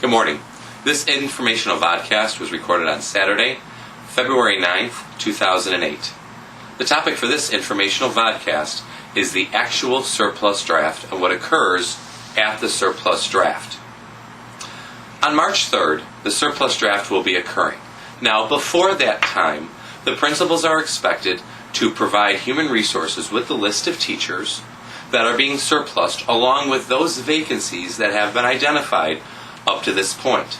Good morning. This informational vodcast was recorded on Saturday, February 9th, 2008. The topic for this informational vodcast is the actual surplus draft and what occurs at the surplus draft. On March 3rd, the surplus draft will be occurring. Now, before that time, the principals are expected to provide human resources with the list of teachers that are being surplused, along with those vacancies that have been identified up to this point.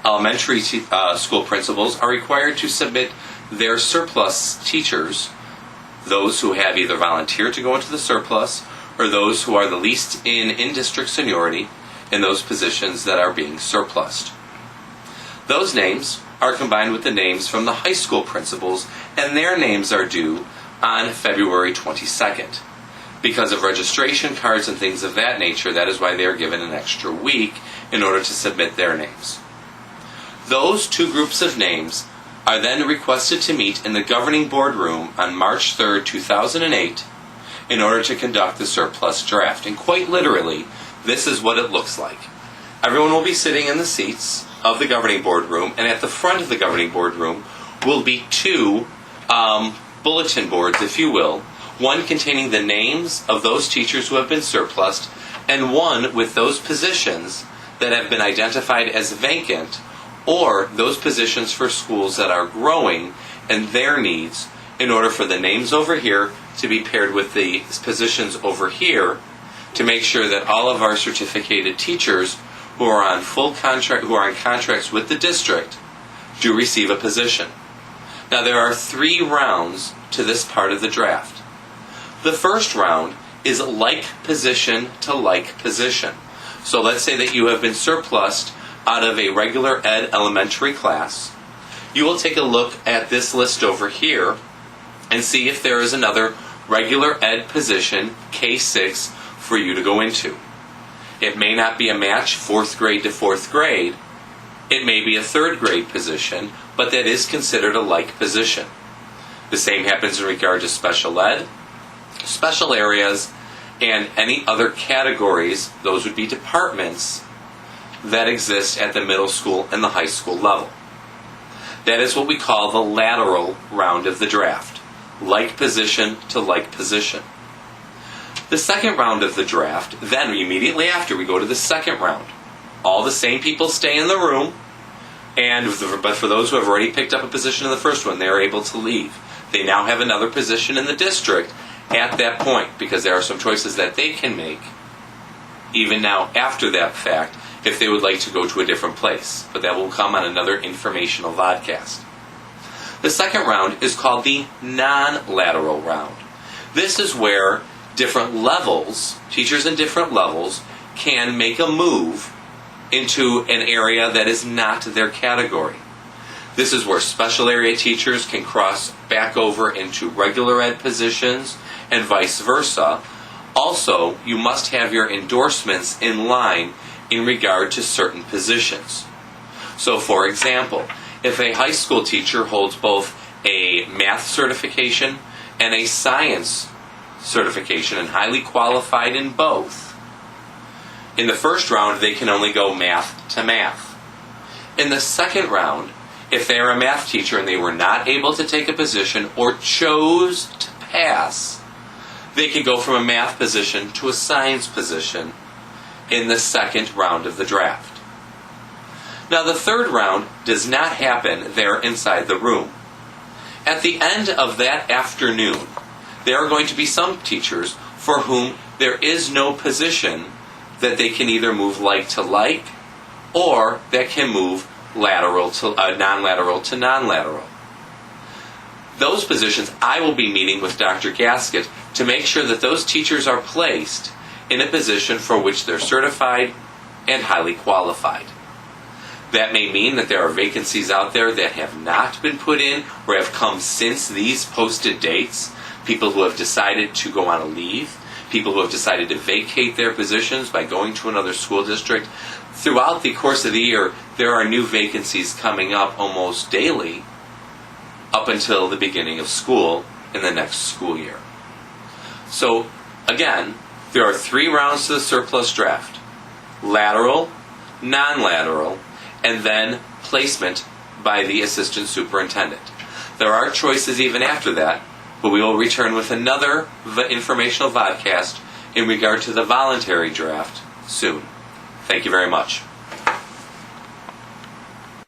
Elementary school principals are required to submit their surplus teachers, those who have either volunteered to go into the surplus or those who are the least in district seniority in those positions that are being surplused. Those names are combined with the names from the high school principals, and their names are due on February 22nd. Because of registration cards and things of that nature, that is why they are given an extra week in order to submit their names. Those two groups of names are then requested to meet in the governing board room on March 3rd, 2008 in order to conduct the surplus draft. And quite literally, this is what it looks like. Everyone will be sitting in the seats of the governing board room, and at the front of the governing board room will be two bulletin boards, if you will, one containing the names of those teachers who have been surplused, and one with those positions that have been identified as vacant, or those positions for schools that are growing and their needs, in order for the names over here to be paired with the positions over here to make sure that all of our certificated teachers who are on full contract, who are on contracts with the district, do receive a position. Now, there are 3 rounds to this part of the draft. The first round is like position to like position. So let's say that you have been surplused out of a regular ed elementary class. You will take a look at this list over here and see if there is another regular ed position, K6, for you to go into. It may not be a match 4th grade to 4th grade. It may be a 3rd grade position, but that is considered a like position. The same happens in regard to special ed, special areas, and any other categories. Those would be departments that exist at the middle school and the high school level. That is what we call the lateral round of the draft. Like position to like position. The second round of the draft, then immediately after we go to the second round. All the same people stay in the room, but for those who have already picked up a position in the first one, they are able to leave. They now have another position in the district at that point, because there are some choices that they can make, even now after that fact, if they would like to go to a different place. But that will come on another informational vodcast. The second round is called the non-lateral round. This is where different levels, teachers in different levels, can make a move into an area that is not their category. This is where special area teachers can cross back over into regular ed positions and vice versa. Also, you must have your endorsements in line in regard to certain positions. So, for example, if a high school teacher holds both a math certification and a science certification and highly qualified in both, in the first round they can only go math to math. In the second round, if they are a math teacher and they were not able to take a position or chose to pass, they can go from a math position to a science position in the second round of the draft. Now, the third round does not happen there inside the room. At the end of that afternoon, there are going to be some teachers for whom there is no position that they can either move like to like, or that can move lateral to non-lateral to non-lateral. Those positions, I will be meeting with Dr. Gasket to make sure that those teachers are placed in a position for which they're certified and highly qualified. That may mean that there are vacancies out there that have not been put in or have come since these posted dates. People who have decided to go on a leave, people who have decided to vacate their positions by going to another school district. Throughout the course of the year, there are new vacancies coming up almost daily up until the beginning of school in the next school year. So, again, there are 3 rounds to the surplus draft. Lateral, non-lateral, and then placement by the assistant superintendent. There are choices even after that, but we will return with another informational vodcast in regard to the voluntary draft soon. Thank you very much.